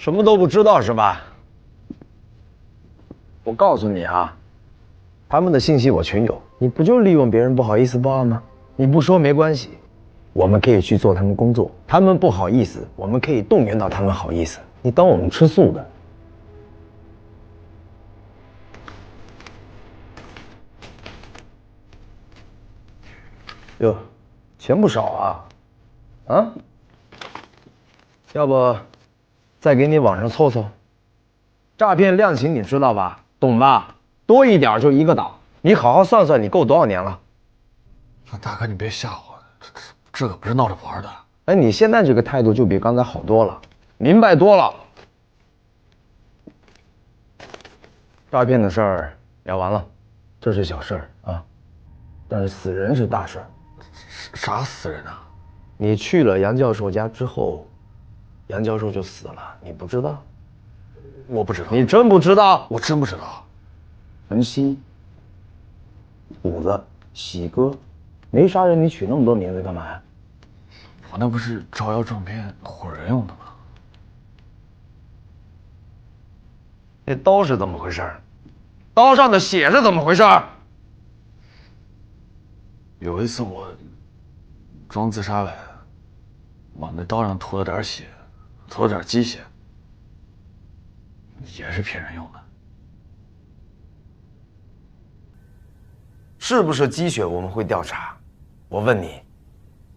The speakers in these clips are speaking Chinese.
什么都不知道是吧？我告诉你啊，他们的信息我全有，你不就利用别人不好意思报案吗？你不说没关系，我们可以去做他们工作，他们不好意思，我们可以动员到他们好意思。你当我们吃素的？哟，钱不少啊！啊？要不再给你网上凑凑？诈骗量刑你知道吧？懂吧？多一点就一个档。你好好算算，你够多少年了？大哥，你别吓我，这可不是闹着玩的。哎，你现在这个态度就比刚才好多了，明白多了。诈骗的事儿了完了，这是小事儿啊，但是死人是大事儿。啥死人啊？你去了杨教授家之后，杨教授就死了，你不知道？我不知道。你真不知道？我真不知道。陈曦、虎子、喜哥，没杀人，你取那么多名字干嘛呀？我那不是招摇撞骗唬人用的吗？那刀是怎么回事？刀上的血是怎么回事？有一次我装自杀来，往那刀上涂了点血，涂了点鸡血，也是骗人用的。是不是鸡血我们会调查。我问你，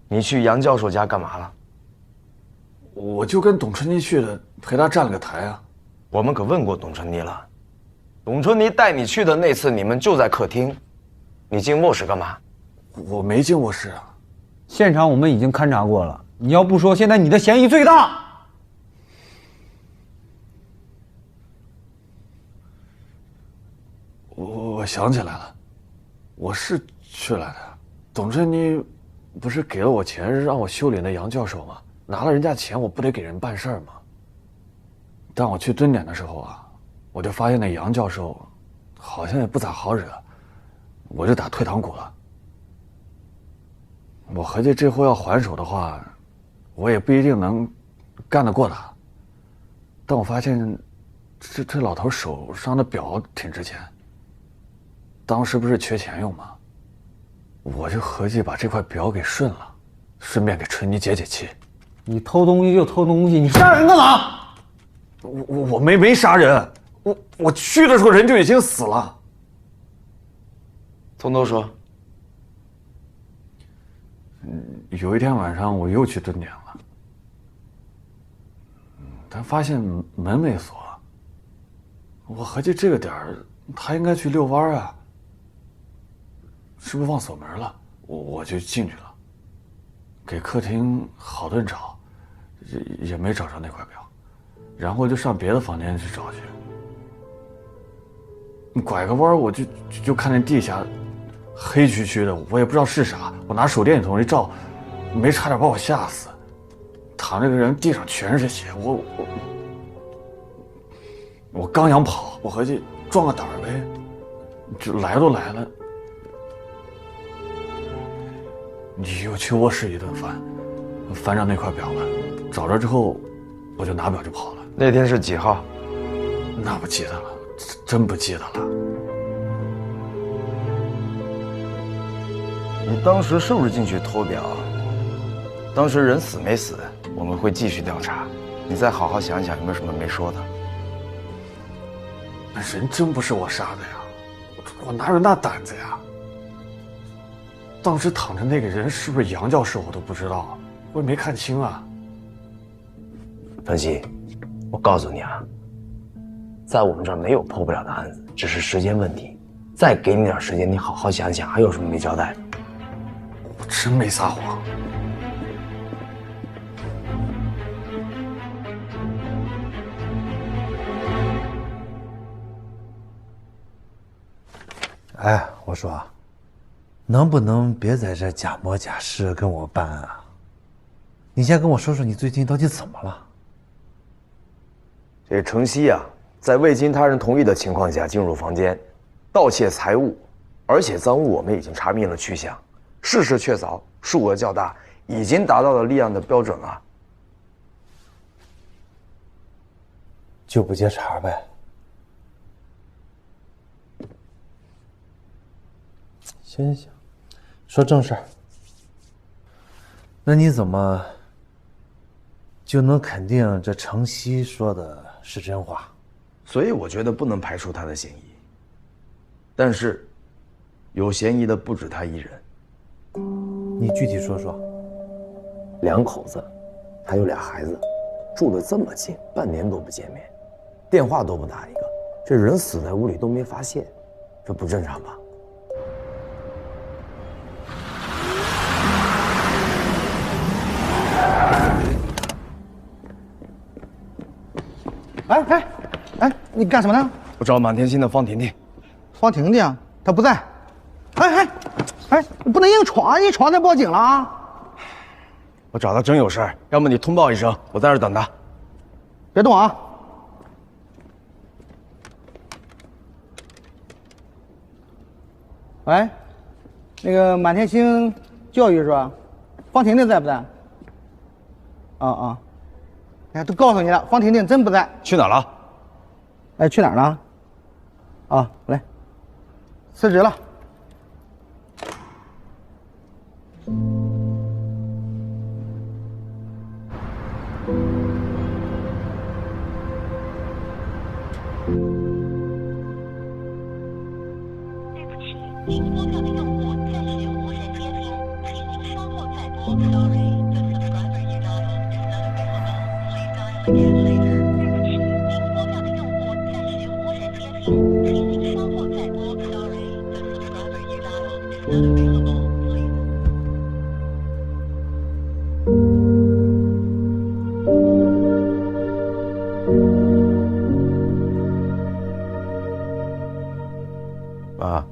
你去杨教授家干嘛了？我就跟董春妮去的，陪他站了个台啊。我们可问过董春妮了，董春妮带你去的那次，你们就在客厅，你进卧室干嘛？我没进卧室啊。现场我们已经勘察过了，你要不说，现在你的嫌疑最大。我想起来了，我是去来的。董春妮不是给了我钱让我修理那杨教授吗？拿了人家钱，我不得给人办事儿吗？但我去蹲点的时候啊，我就发现那杨教授好像也不咋好惹，我就打退堂鼓了。我合计这货要还手的话，我也不一定能干得过他。但我发现这老头手上的表挺值钱，当时不是缺钱用吗？我就合计把这块表给顺了，顺便给春妮解解气。你偷东西就偷东西，你杀人干嘛？我没杀人，我去的时候人就已经死了。从头说。有一天晚上我又去蹲点了，但发现门没锁。我合计这个点儿他应该去遛弯啊，是不是忘锁门了？我就进去了，给客厅好顿找，也没找着那块表，然后就上别的房间去找去。拐个弯我就看见地下黑黢黢的，我也不知道是啥。我拿手电筒一照，没差点把我吓死。躺着个人，地上全是血。我刚想跑，我合计壮个胆儿呗，就来都来了。你又去卧室一顿翻，翻着那块表了，找着之后，我就拿表就跑了。那天是几号？那不记得了，真不记得了。你当时是不是进去偷表？当时人死没死？我们会继续调查。你再好好想想，有没有什么没说的？那人真不是我杀的呀，我哪有那胆子呀？当时躺着那个人是不是杨教授，我都不知道，我也没看清啊。分析，我告诉你啊，在我们这儿没有破不了的案子，只是时间问题。再给你点时间，你好好想想，还有什么没交代？我真没撒谎。哎，我说，能不能别在这假模假式跟我办啊？你先跟我说说你最近到底怎么了？这程曦啊，在未经他人同意的情况下进入房间，盗窃财物，而且赃物我们已经查明了去向，事实确凿，数额较大，已经达到了立案的标准了。就不接茬呗。行行行，说正事儿。那你怎么就能肯定这程曦说的是真话？所以我觉得不能排除他的嫌疑。但是，有嫌疑的不止他一人。你具体说说。两口子，还有俩孩子，住得这么近，半年都不见面，电话都不打一个，这人死在屋里都没发现，这不正常吧？哎，你干什么呢？我找满天星的方婷婷。方婷婷，她不在。你不能硬闯，一闯再报警了啊！我找他真有事儿，要么你通报一声，我在这儿等他。别动啊！喂，那个满天星教育是吧？方婷婷在不在？哎，都告诉你了，方婷婷真不在。去哪儿了？哎，去哪儿了？来，辞职了。对不起，您拨叫的用户暂时无人接听，请您稍后再拨。Sorry, the subscriber you dialed is not available. Please dial again later. 对不起，您拨叫的用户暂时无人接听，请您稍后再拨。Sorry, the subscriber you dialed is not available. Please. 妈，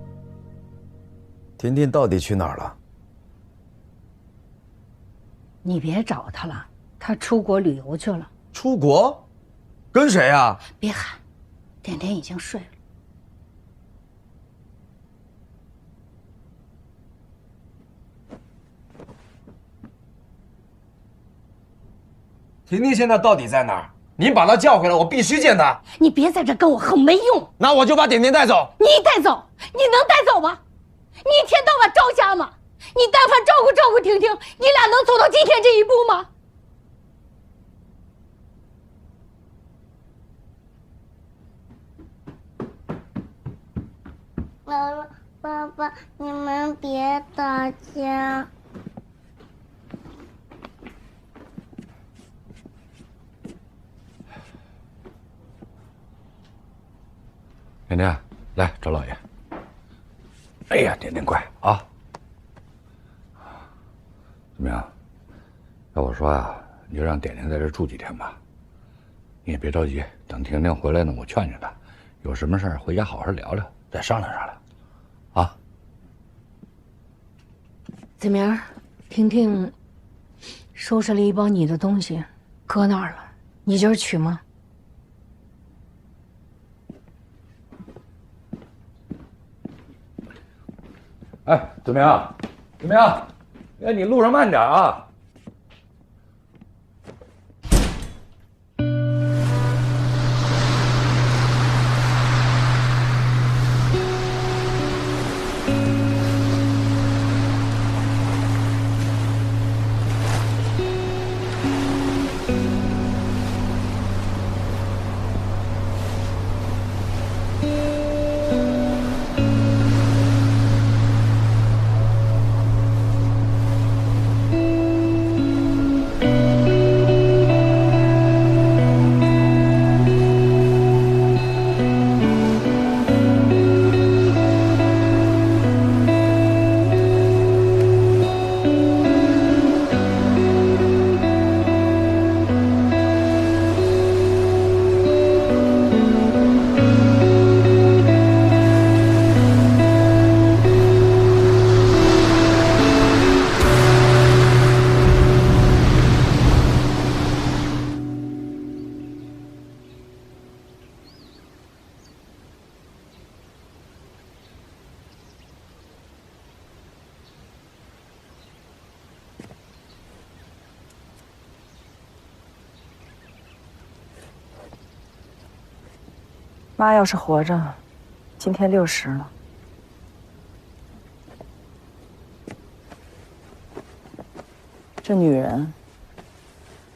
婷婷到底去哪儿了？你别找他了，他出国旅游去了。出国？跟谁呀？别喊，点点已经睡了。婷婷现在到底在哪儿？您把她叫回来，我必须见她。你别在这跟我横，没用。那我就把点点带走。你带走？你能带走吗？你一天到晚招瞎吗？你但凡照顾婷婷，你俩能走到今天这一步吗？爸爸，你们别打架。点点，来找老爷。哎呀，点点乖啊！怎么样？要我说呀，你就让点点在这住几天吧。你也别着急，等婷婷回来呢，我劝劝她，有什么事儿回家好好聊聊，再商量商量。啊？子明，婷婷收拾了一包你的东西，搁那儿了。你今儿取吗？哎，怎么样？怎么样？哎，你路上慢点啊！妈要是活着，今天60了。这女人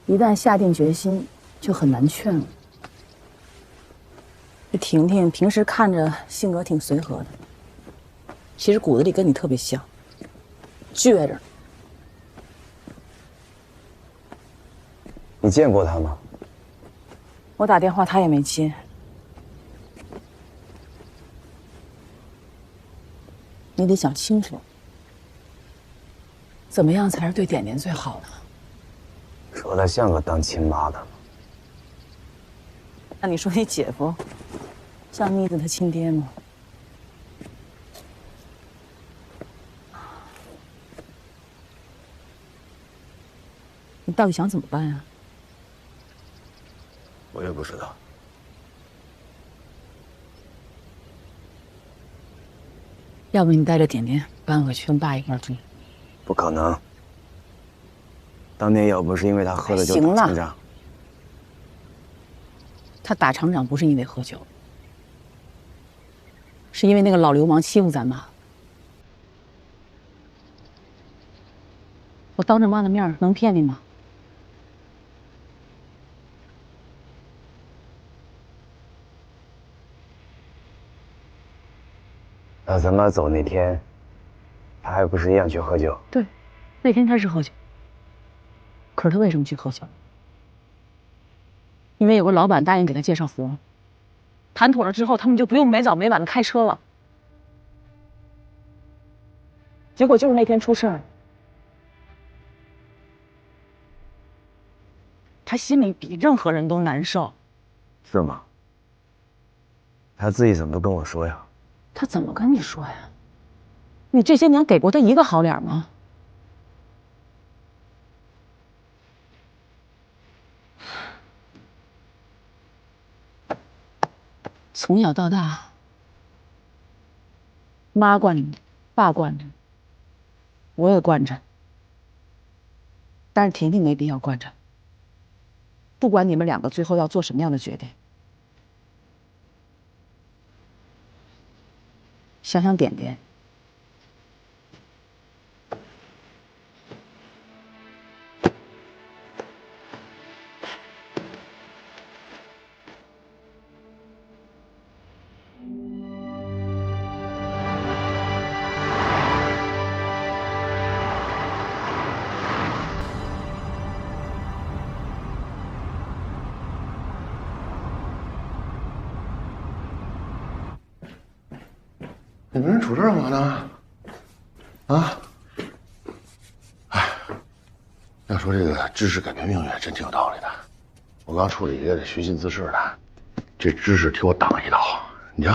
一旦下定决心，就很难劝了。这婷婷平时看着性格挺随和的，其实骨子里跟你特别像，倔着。你见过他吗？我打电话他也没接。你得想清楚，怎么样才是对点点最好的？说他像个当亲妈的吗？那你说你姐夫像妮子他亲爹吗？你到底想怎么办啊？我也不知道。要不你带着点点搬回去跟爸一块住？不可能。当年要不是因为他喝了酒打厂长，他打厂长不是因为喝酒，是因为那个老流氓欺负咱妈。我当着妈的面能骗你吗？那咱妈走那天，他还不是一样去喝酒？对，那天他是喝酒。可是他为什么去喝酒？因为有个老板答应给他介绍活，谈妥了之后，他们就不用没早没晚的开车了。结果就是那天出事儿，他心里比任何人都难受。是吗？他自己怎么不跟我说呀？他怎么跟你说呀？你这些年给过他一个好脸吗？从小到大，妈惯着你，爸惯着你，我也惯着，但是婷婷没必要惯着。不管你们两个最后要做什么样的决定，想想点点。你们人杵这儿干嘛呢？啊？哎，要说这个知识改变命运，真挺有道理的。我刚处理一个这虚心滋事的，这知识替我挡一刀。你瞧，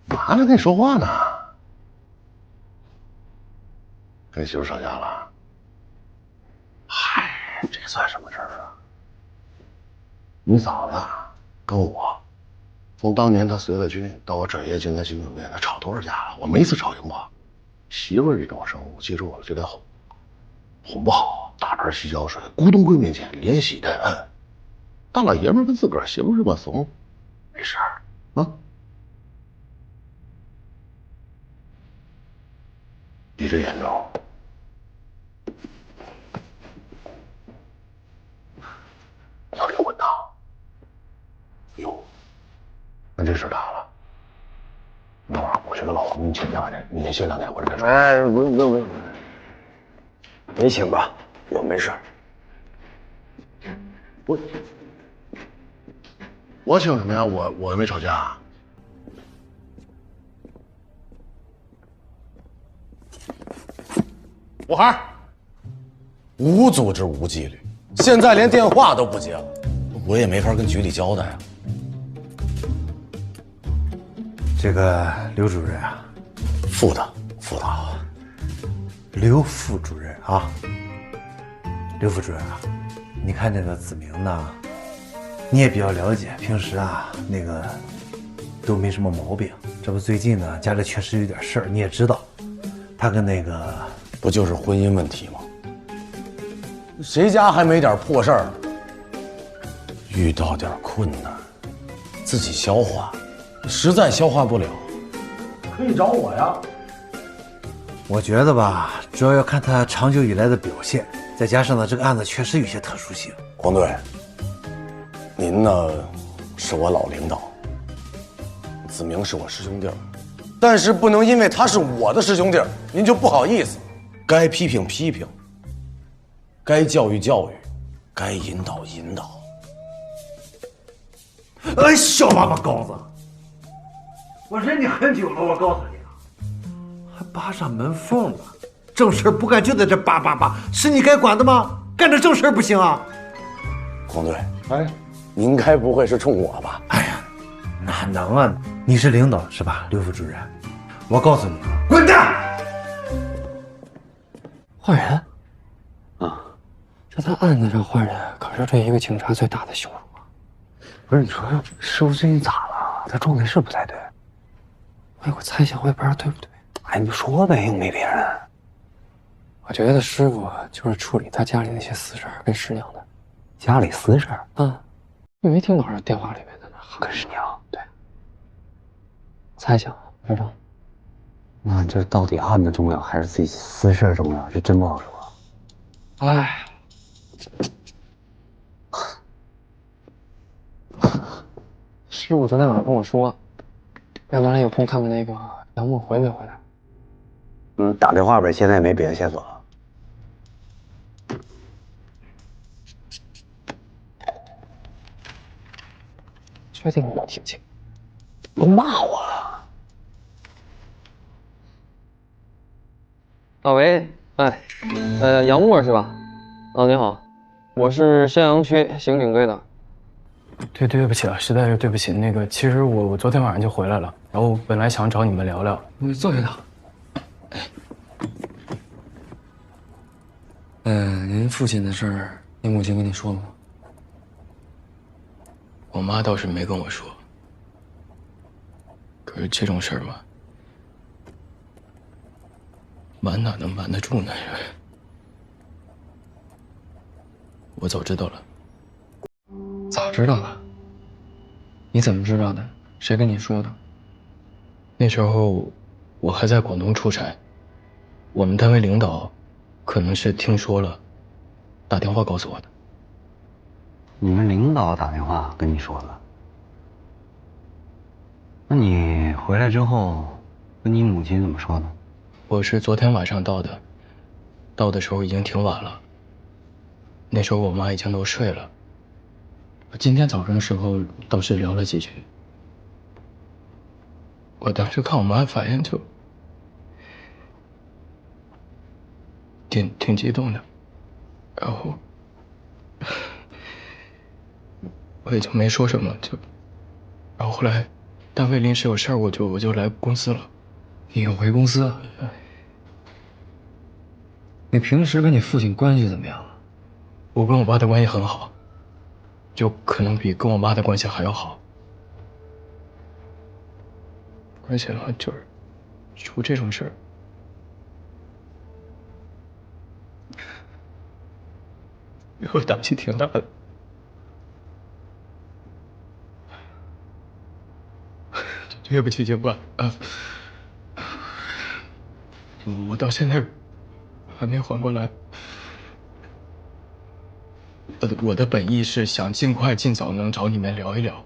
嘛呢？跟你说话呢。跟媳妇吵架了？嗨，这算什么事儿啊？你嫂子跟我。从当年他随了军到我转业进来新酒店，他吵多少架了？我没一次吵赢过。媳妇儿这种生物，记住了就得哄，哄不好大盆洗脚水，咕咚跪面前连洗带摁。大老爷们跟自个儿媳妇这么怂，没事儿啊。你这严重。要离婚呐？哟。那这事大了，等会儿我去给老王给你请假去，你先歇2天，我这边说。哎，不用，你请吧，我没事儿。我请什么呀？我又没吵架。吴孩，无组织无纪律，现在连电话都不接了，我也没法跟局里交代啊。这个刘主任啊，副导，刘副主任啊，刘副主任啊，你看这个子明呢，你也比较了解，平时啊那个都没什么毛病。这不最近呢家里确实有点事儿，你也知道，他跟那个不就是婚姻问题吗？谁家还没点破事儿？遇到点困难，自己消化，实在消化不了，可以找我呀。我觉得吧，主要要看他长久以来的表现，再加上呢，这个案子确实有些特殊性。黄队，您呢是我老领导，子明是我师兄弟儿，但是不能因为他是我的师兄弟儿，您就不好意思。该批评批评，该教育教育，该引导引导。哎，小王八羔子，我忍你很久了，我告诉你啊，还扒上门缝了，正事不干就在这扒扒扒，是你该管的吗？干这正事不行啊！黄队，哎，您该不会是冲我吧？哎呀，哪能啊？你是领导是吧，刘副主任？我告诉你啊，滚蛋！坏人啊，这在案子上坏人可是对一个警察最大的羞辱啊！不是，你说师傅最近咋了？他状态是不太对。我有个猜想，我也不知道对不对。哎，你说呗，又没别人。我觉得师傅就是处理他家里那些私事儿，跟师娘的。家里私事儿？嗯，你没听懂这电话里面的那跟师娘？对。猜想，知道。那这到底案子重要还是自己私事重要？这真不好说。哎，师傅昨天晚上跟我说，要不然有空看看那个杨墨回没回来。打电话呗，现在也没别的线索了。确定我听清？都骂我了。啊喂，哎，杨墨是吧？啊，你好，我是襄阳区刑警队的。对不起啊，实在是对不起。那个，其实我昨天晚上就回来了，然后本来想找你们聊聊。你坐下躺。您父亲的事儿，您母亲跟你说了吗？我妈倒是没跟我说，可是这种事儿嘛，瞒哪能瞒得住呢？我早知道了。早知道了？你怎么知道的？谁跟你说的？那时候我还在广东出差，我们单位领导可能是听说了，打电话告诉我的。你们领导打电话跟你说的？那你回来之后跟你母亲怎么说的？我是昨天晚上到的，到的时候已经挺晚了。那时候我妈已经都睡了。今天早上的时候倒是聊了几句。我当时看我妈反应就挺激动的，然后我也就没说什么，然后后来单位临时有事儿，我就来公司了。你又回公司了？你平时跟你父亲关系怎么样啊？我跟我爸的关系很好，就可能比跟我妈的关系还要好。而且嘛，就是出这种事儿，我打击挺大的。对不起，警官啊，我到现在还没缓过来。我的本意是想尽早能找你们聊一聊，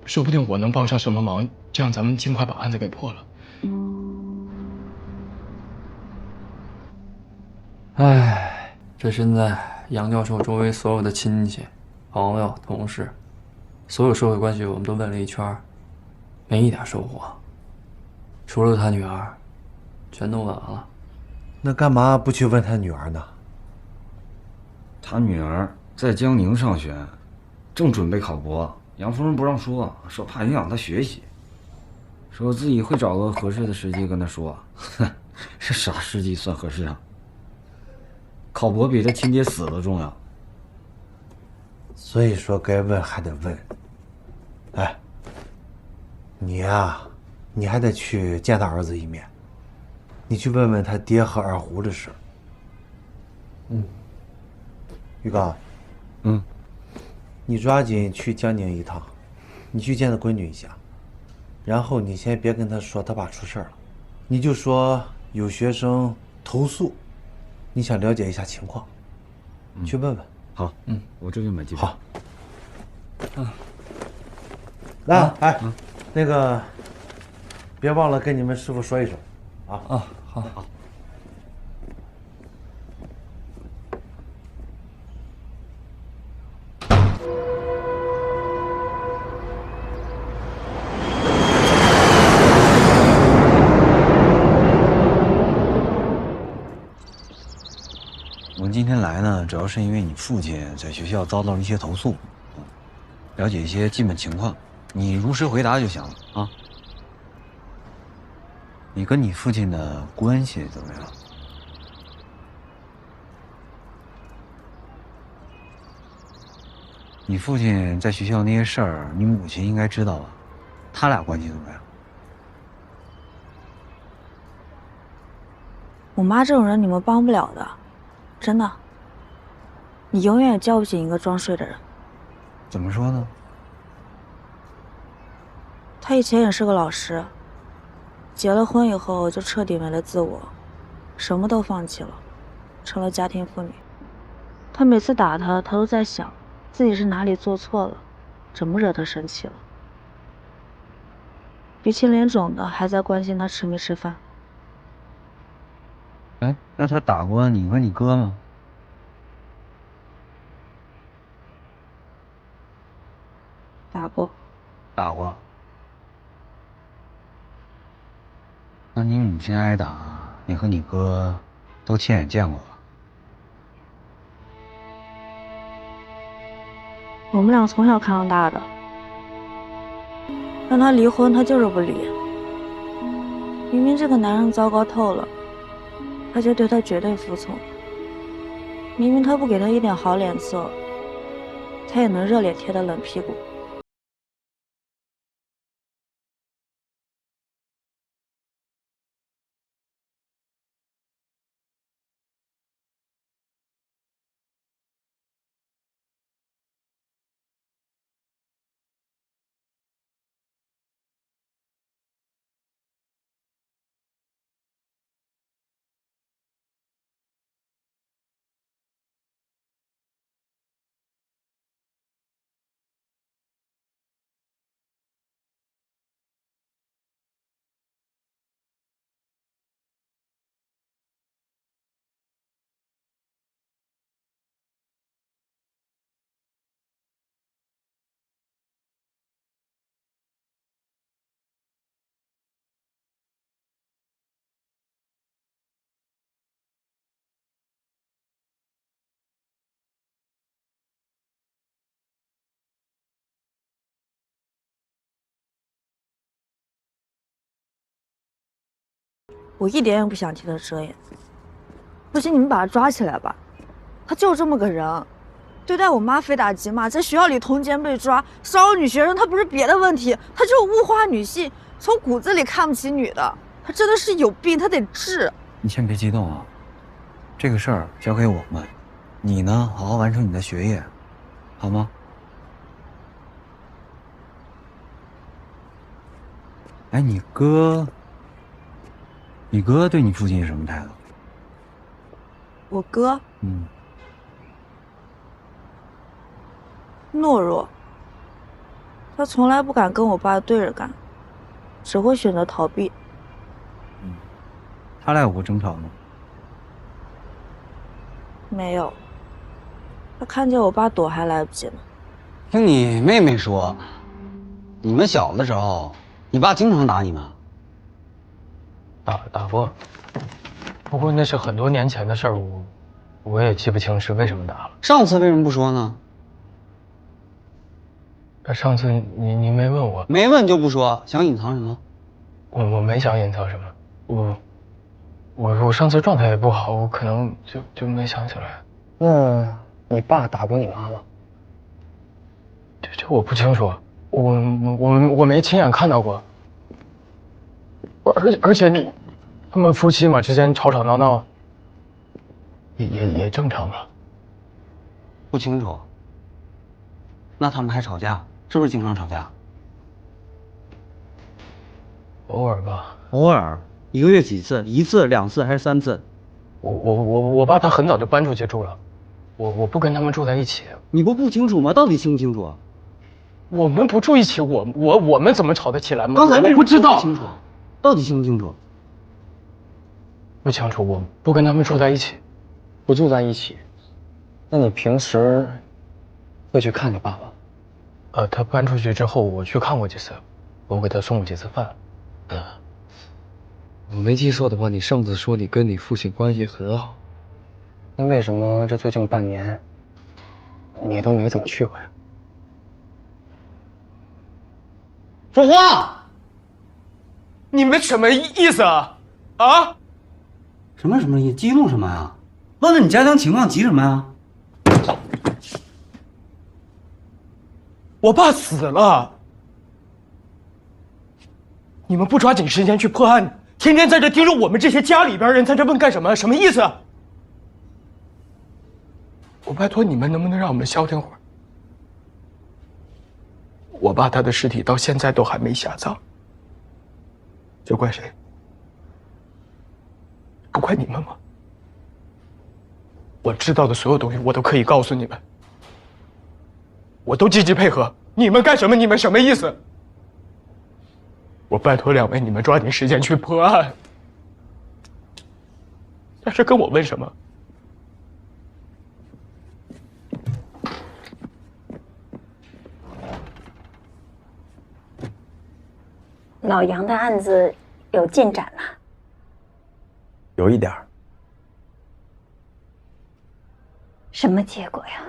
说不定我能帮上什么忙，这样咱们尽快把案子给破了。唉，这现在杨教授周围所有的亲戚、朋友、同事，所有社会关系我们都问了一圈，没一点收获。除了他女儿，全都问完了。那干嘛不去问他女儿呢？他女儿在江宁上学，正准备考博，杨夫人不让说，说怕影响他学习，说自己会找个合适的时机跟他说。哼，这啥时机算合适啊？考博比他亲爹死的重要。所以说该问还得问。哎，你呀，你还得去见他儿子一面，你去问问他爹和二胡的事。玉刚，你抓紧去江宁一趟，你去见他闺女一下，然后你先别跟他说他爸出事了，你就说有学生投诉，你想了解一下情况，去问问。好，我这就买机票。好。来，哎，那个，别忘了跟你们师傅说一声，啊。啊，好。我们今天来呢，主要是因为你父亲在学校遭到了一些投诉，了解一些基本情况，你如实回答就行了啊。你跟你父亲的关系怎么样？你父亲在学校那些事儿，你母亲应该知道吧？他俩关系怎么样？我妈这种人你们帮不了的。真的，你永远也叫不醒一个装睡的人。怎么说呢？她以前也是个老师，结了婚以后就彻底没了自我，什么都放弃了，成了家庭妇女。她每次打她，她都在想自己是哪里做错了，怎么惹她生气了。鼻青脸肿的，还在关心她吃没吃饭。哎，那他打过你和你哥吗？打过。打过。那你母亲挨打，你和你哥都亲眼见过吧？我们俩从小看到大的，让他离婚，他就是不离。明明这个男人糟糕透了。他就对他绝对服从，明明他不给他一点好脸色，他也能热脸贴他冷屁股。我一点也不想替他遮掩。不行，你们把他抓起来吧，他就这么个人，对待我妈非打即骂，在学校里通奸被抓，骚扰女学生，他不是别的问题，他就是物化女性，从骨子里看不起女的，他真的是有病，他得治。你先别激动啊，这个事儿交给我们，你呢好好完成你的学业，好吗？哎，你哥对你父亲是什么态度？我哥，懦弱，他从来不敢跟我爸对着干，只会选择逃避。他俩有过争吵吗？没有，他看见我爸躲还来不及呢。听你妹妹说，你们小的时候，你爸经常打你们。打过，不过那是很多年前的事儿，我也记不清是为什么打了。上次为什么不说呢？上次你没问我，没问就不说，想隐藏什么？我没想隐藏什么，我上次状态也不好，我可能就没想起来。那你爸打过你妈吗？这我不清楚，我没亲眼看到过。而且他们夫妻嘛之间吵吵闹闹，也正常吧？不清楚。那他们还吵架，是不是经常吵架？偶尔吧。偶尔，1个月几次？1次、2次还是3次？我爸他很早就搬出去住了，我不跟他们住在一起。你不清楚吗？到底清不清楚啊？我们不住一起，我们怎么吵得起来吗？刚才为什么不知道不清楚？到底清不清楚？不清楚，我不跟他们住在一起。不住在一起，那你平时会去看你爸爸？他搬出去之后，我去看过几次，我给他送过几次饭。我没记错的话，你上次说你跟你父亲关系很好，那为什么这最近半年你都没怎么去过呀？说话！你们什么意思啊？啊？什么意思？激动什么呀？问问你家乡情况，急什么呀？我爸死了，你们不抓紧时间去破案，天天在这盯着我们这些家里边人在这问干什么？什么意思？我拜托你们，能不能让我们消停会儿？我爸他的尸体到现在都还没下葬，这怪谁？不怪你们吗？我知道的所有东西，我都可以告诉你们，我都积极配合。你们干什么？你们什么意思？我拜托2位，你们抓紧时间去破案。但是跟我问什么？老杨的案子有进展了？有一点儿。什么结果呀？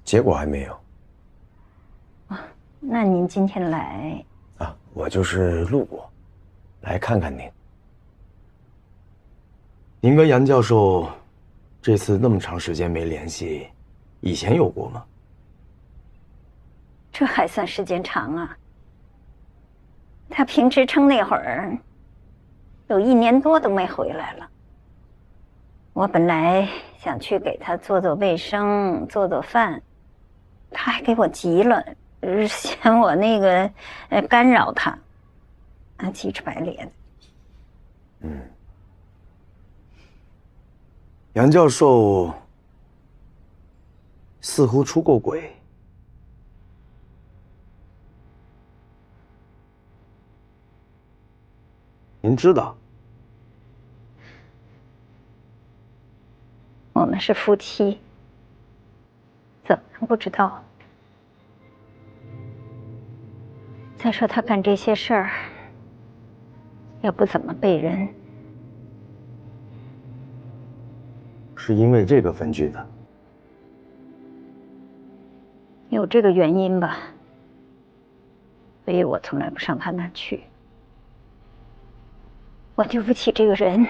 结果还没有。那您今天来啊，我就是路过，来看看您。您跟杨教授这次那么长时间没联系，以前有过吗？这还算时间长啊。他评职称那会儿，有1年多都没回来了。我本来想去给他做做卫生、做做饭，他还给我急了，嫌我那个干扰他，急赤白脸。杨教授似乎出过轨。您知道？我们是夫妻，怎么能不知道？再说他干这些事儿，也不怎么背人。是因为这个分居的？有这个原因吧，所以我从来不上他那儿去。我对不起这个人。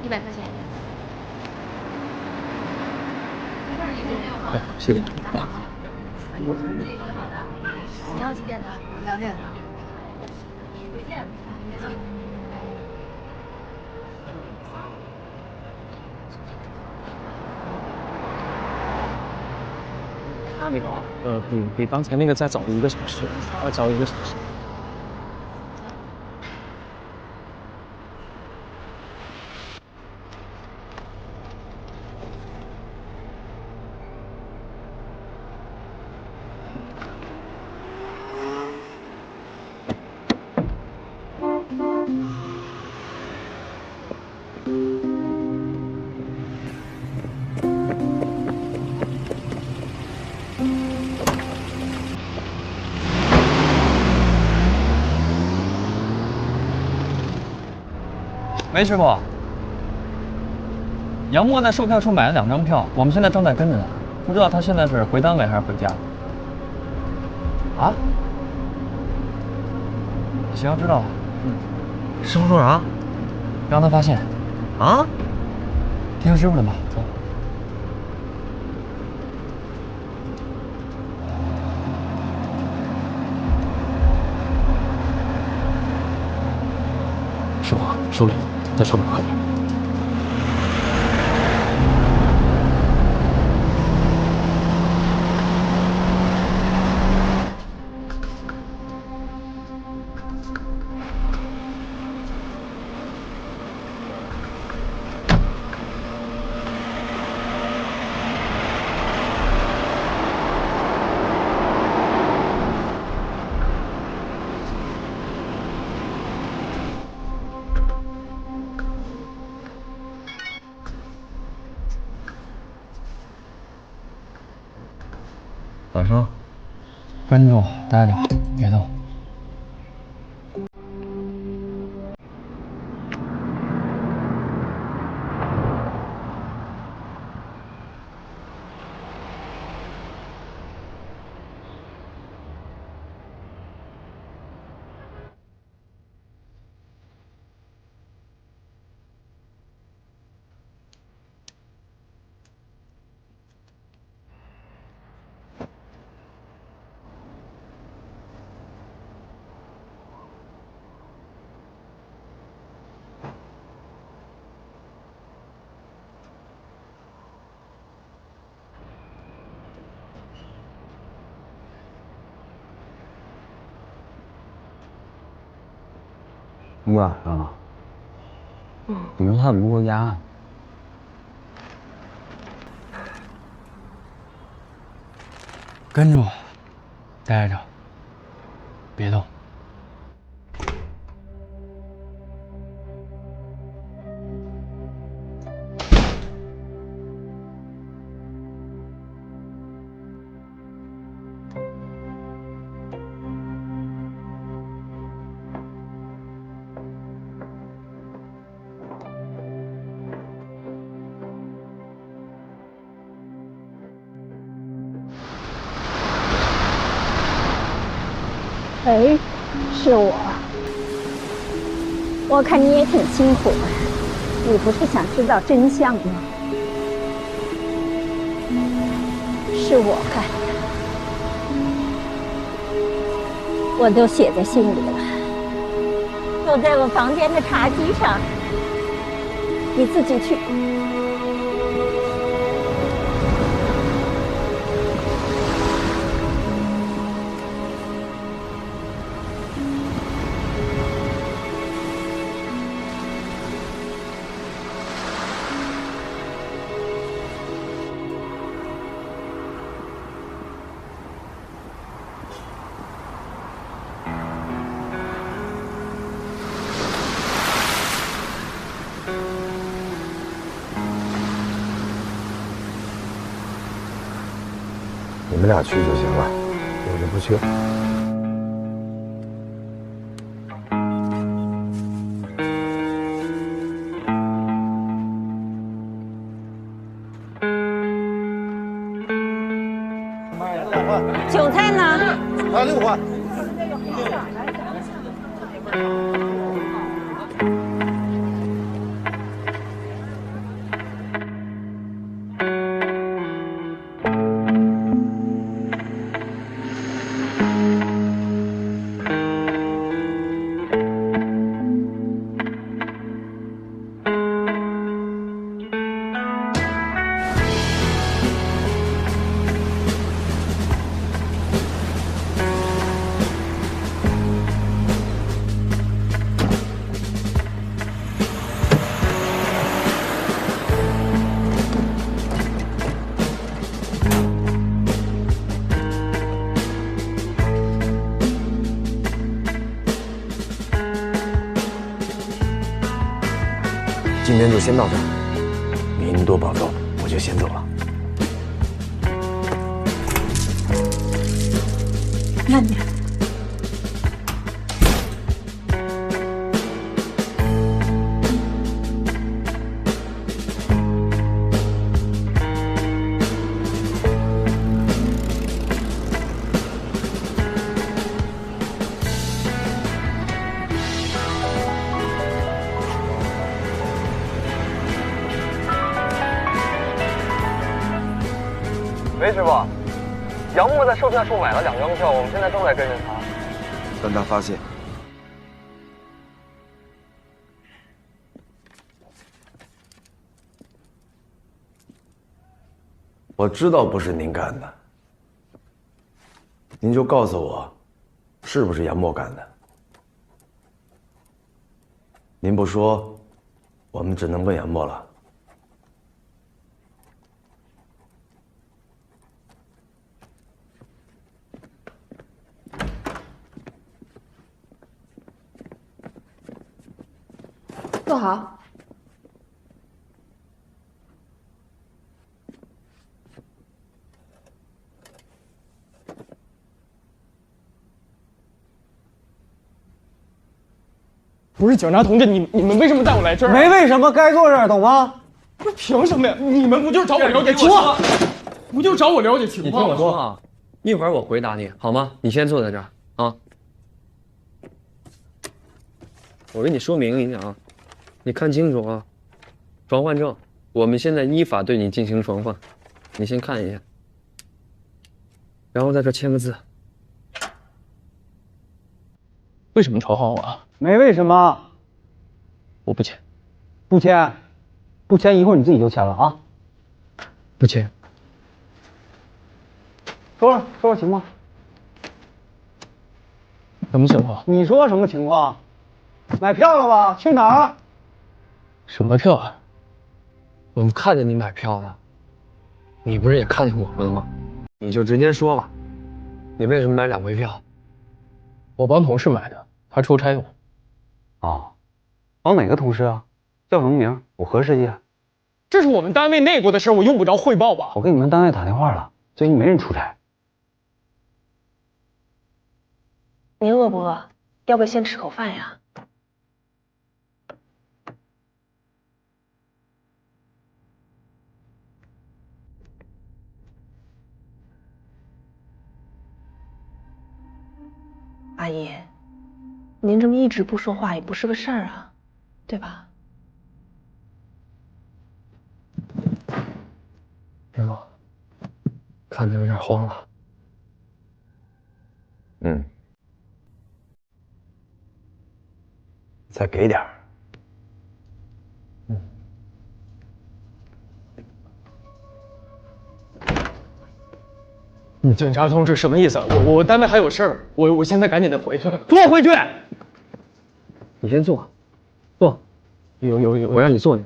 100块钱。谢谢。你要几点的？2点。那个比刚才那个再早1个小时，早1个小时。喂，师傅。杨默在售票处买了2张票，我们现在正在跟着他，不知道他现在是回单位还是回家。啊？行，知道了。师傅说啥？让他发现。啊？听师傅的吧，走。师傅，手里在上面看着。咋说？关住，待着，别动。晚上了，你们还不回家？跟住，待着，别动。喂，是我。我看你也挺辛苦的，你不是想知道真相吗？是我干的，我都写在信里了，都在我房间的茶几上，你自己去。你们俩去就行了，我就不去了。韭菜呢6换。今天就先到这儿，您多保重，我就先走了。慢点。喂，师傅，杨默在售票处买了2张票，我们现在正在跟着他。等他发现。我知道不是您干的，您就告诉我，是不是杨默干的？您不说，我们只能问杨默了。坐好。不是警察同志，你们为什么带我来这儿？没为什么，该坐这儿，懂吗？不是凭什么呀？你们不就是找我了解情况？不就找我了解情况？你听我说啊，一会儿我回答你好吗？你先坐在这儿啊。我跟你说明一下啊，你看清楚啊，传唤证，我们现在依法对你进行传唤，你先看一下，然后在这签个字。为什么传唤我啊？没为什么，我不签，不签，不签，一会儿你自己就签了啊。不签。说说情况。什么情况？你说什么情况？买票了吧？去哪儿？什么票啊？我们看见你买票了，你不是也看见我们了吗？你就直接说吧，你为什么买2回票？我帮同事买的，他出差用。哦，帮哪个同事啊？叫什么名？我核实一下。这是我们单位内部的事，我用不着汇报吧？我给你们单位打电话了，最近没人出差。您饿不饿？要不要先吃口饭呀？阿姨，您这么一直不说话也不是个事儿啊，对吧？师傅，看着有点慌了。再给点儿。警察同志什么意思？我单位还有事儿，我现在赶紧得回去。坐回去。你先坐，坐。有，我让你坐下。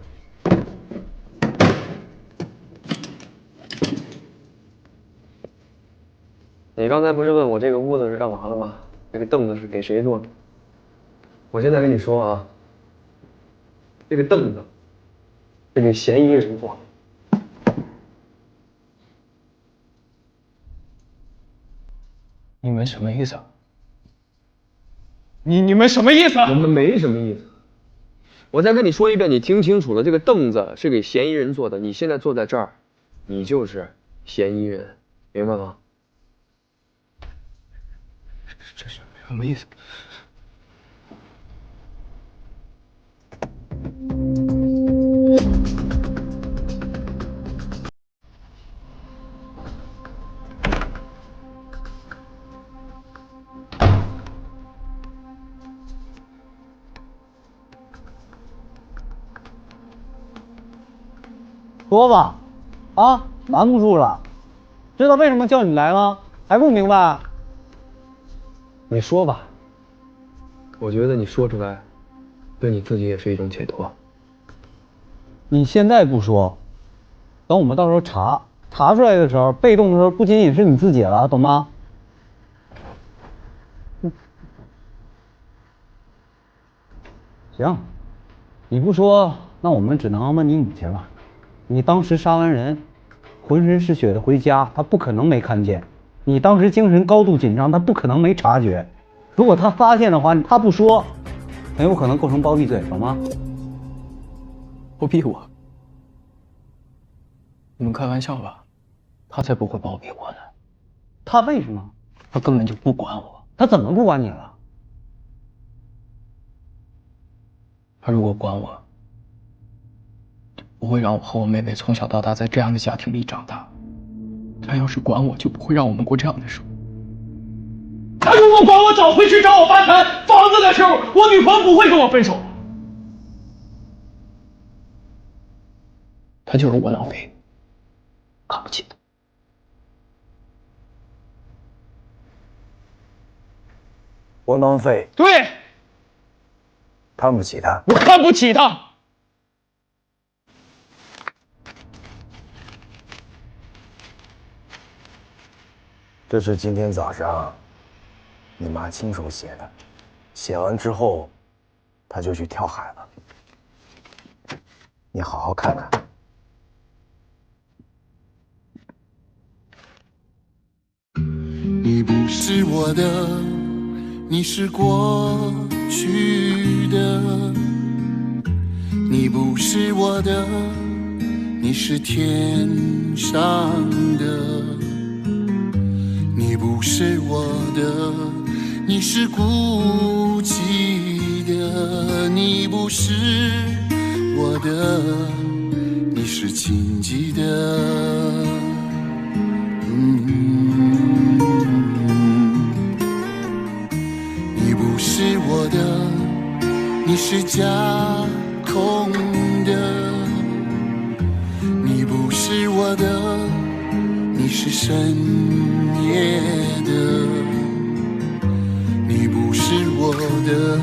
你刚才不是问我这个屋子是干嘛的吗？这个凳子是给谁坐的？我现在跟你说啊，这个凳子是给嫌疑人坐的。你们什么意思啊？你们什么意思？我们没什么意思。我再跟你说一遍，你听清楚了，这个凳子是给嫌疑人坐的。你现在坐在这儿，你就是嫌疑人，明白吗？这是什么意思？说吧，啊，瞒不住了。知道为什么叫你来吗？还不明白？你说吧，我觉得你说出来，对你自己也是一种解脱。你现在不说，等我们到时候查出来的时候，被动的时候不仅仅是你自己了，懂吗？行，你不说，那我们只能问你母亲了。你当时杀完人，浑身是血的回家，他不可能没看见。你当时精神高度紧张，他不可能没察觉。如果他发现的话，他不说，很有可能构成包庇罪，懂吗？包庇我？你们开玩笑吧？他才不会包庇我呢。他为什么？他根本就不管我。他怎么不管你了？他如果管我，就不会让我和我妹妹从小到大在这样的家庭里长大。他要是管我，就不会让我们过这样的生活。他如果管我，早会去找我翻盘。房子的时候，我女朋友不会跟我分手。他就是窝囊废，看不起他。窝囊废，对，看不起他。我看不起他。这是今天早上你妈亲手写的，写完之后，她就去跳海了。你好好看看。你不是我的，你是过去的。你不是我的，你是天上的。你不是我的，你是孤寂的。你不是我的，你是荆棘的。你不是我的，你是架空的。你不是我的，你是深夜的。你不是我的，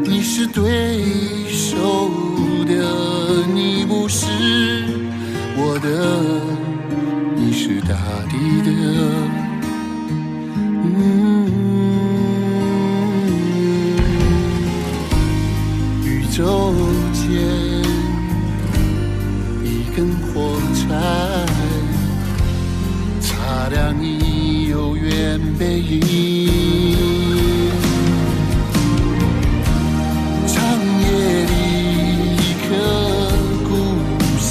你是对手的。你不是我的，你是大地的。宇宙间一根火柴，擦亮你幽怨背影。长夜里一颗孤星，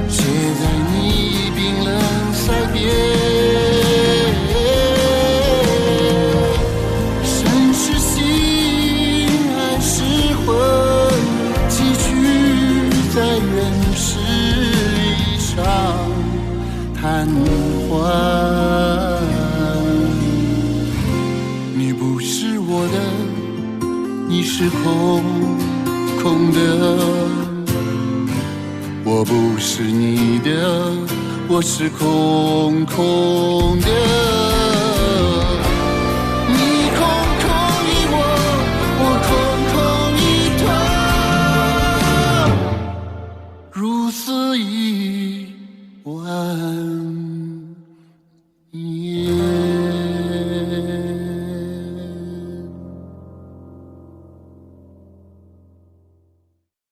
写在你冰冷腮边。神是心还是魂，寄居在原始一场贪欢。你不是我的，你是空空的。我不是你的，我是空空